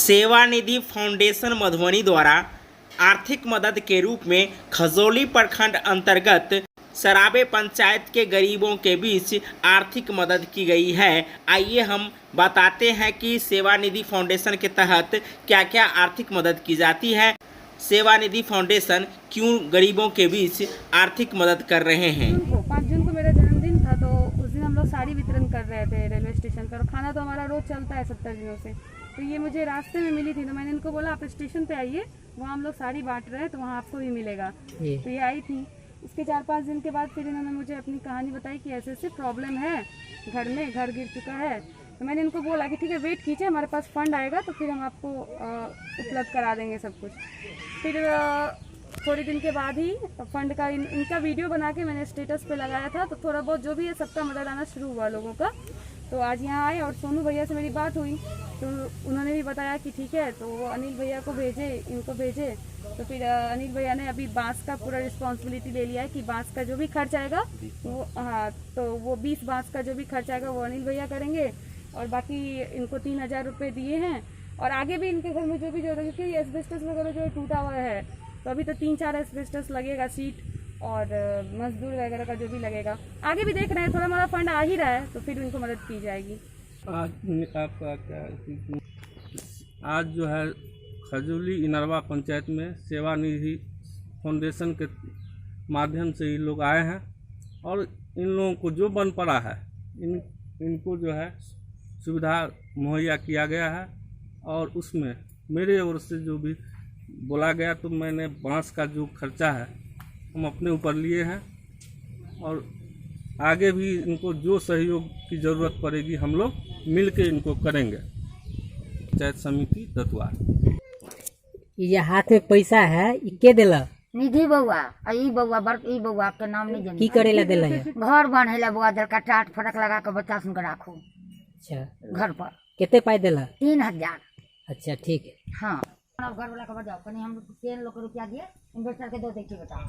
सेवानिधि foundation Madhubani द्वारा आर्थिक मदद के रूप में खजौली प्रखंड अंतर्गत सराबे पंचायत के गरीबों के बीच आर्थिक मदद की गई है। आइए हम बताते हैं कि सेवानिधि फाउंडेशन के तहत क्या क्या आर्थिक मदद की जाती है। सेवानिधि फाउंडेशन क्यों गरीबों के बीच आर्थिक मदद कर रहे हैं। 5 जून को मेरा जन्मदिन था, तो उस दिन हम लोग साड़ी वितरण कर रहे थे रेलवे स्टेशन पर। खाना तो हमारा रोज चलता है 70 दिनों से। तो ये मुझे रास्ते में मिली थी, तो मैंने इनको बोला आप स्टेशन पे आइए, वहाँ हम लोग साड़ी बांट रहे हैं, तो वहाँ आपको भी मिलेगा। तो ये आई थी। इसके 4-5 दिन के बाद फिर इन्होंने मुझे अपनी कहानी बताई कि ऐसे ऐसे प्रॉब्लम है घर में, घर गिर चुका है। तो मैंने इनको बोला कि ठीक है वेट कीजिए, हमारे पास फंड आएगा तो फिर हम आपको उपलब्ध करा देंगे सब कुछ। फिर थोड़े दिन के बाद ही फंड का इनका वीडियो बना के मैंने स्टेटस पे लगाया था, तो थोड़ा बहुत जो भी है सबका मदद आना शुरू हुआ लोगों का। तो आज यहाँ आए और सोनू भैया से मेरी बात हुई, तो उन्होंने भी बताया कि ठीक है, तो वो अनिल भैया को भेजे, इनको भेजे। तो फिर अनिल भैया ने अभी बांस का पूरा रिस्पॉन्सिबिलिटी ले लिया है कि बांस का जो भी खर्च आएगा वो, हाँ, तो वो 20 बांस का जो भी खर्च आएगा वो अनिल भैया करेंगे। और बाकी इनको 3000 रुपये दिए हैं। और आगे भी इनके घर में जो भी जरूरत है, एस्बेस्टस वगैरह जो टूटा हुआ है, तो अभी तो 3-4 एस्बेस्टस लगेगा, सीट और मजदूर वगैरह का जो भी लगेगा। आगे भी देख रहे हैं, थोड़ा हमारा फंड आ ही रहा है, तो फिर उनको मदद की जाएगी। आपका क्या आज जो है खजौली इनरवा पंचायत में सेवानिधि फाउंडेशन के माध्यम से ये लोग आए हैं और इन लोगों को जो बन पड़ा है इनको जो है सुविधा मुहैया किया गया है। और उसमें मेरे ओर से जो भी बोला गया, तो मैंने बांस का जो खर्चा है हम अपने ऊपर लिए हैं और आगे भी इनको जो सहयोग की ज़रूरत पड़ेगी हम लोग मिल के इनको करेंगे। पंचायत समिति दतुआ। ये हाथ में पैसा है, ये के देला? निधि बउआ, ई बउआ ई बउआ के नाम नहीं जानी। की करेला देला है? घर बनहेला बउआ दरका टाट फटक लगा के बच्चा सुन के राखो। अच्छा, घर पर कितने पाई देला? 3000। अच्छा ठीक है। हाँ, अब घर वाला का बजाओ, कहीं हम 3 लाख रुपया दिए इन्वेस्टर के दो देखिए, बताओ।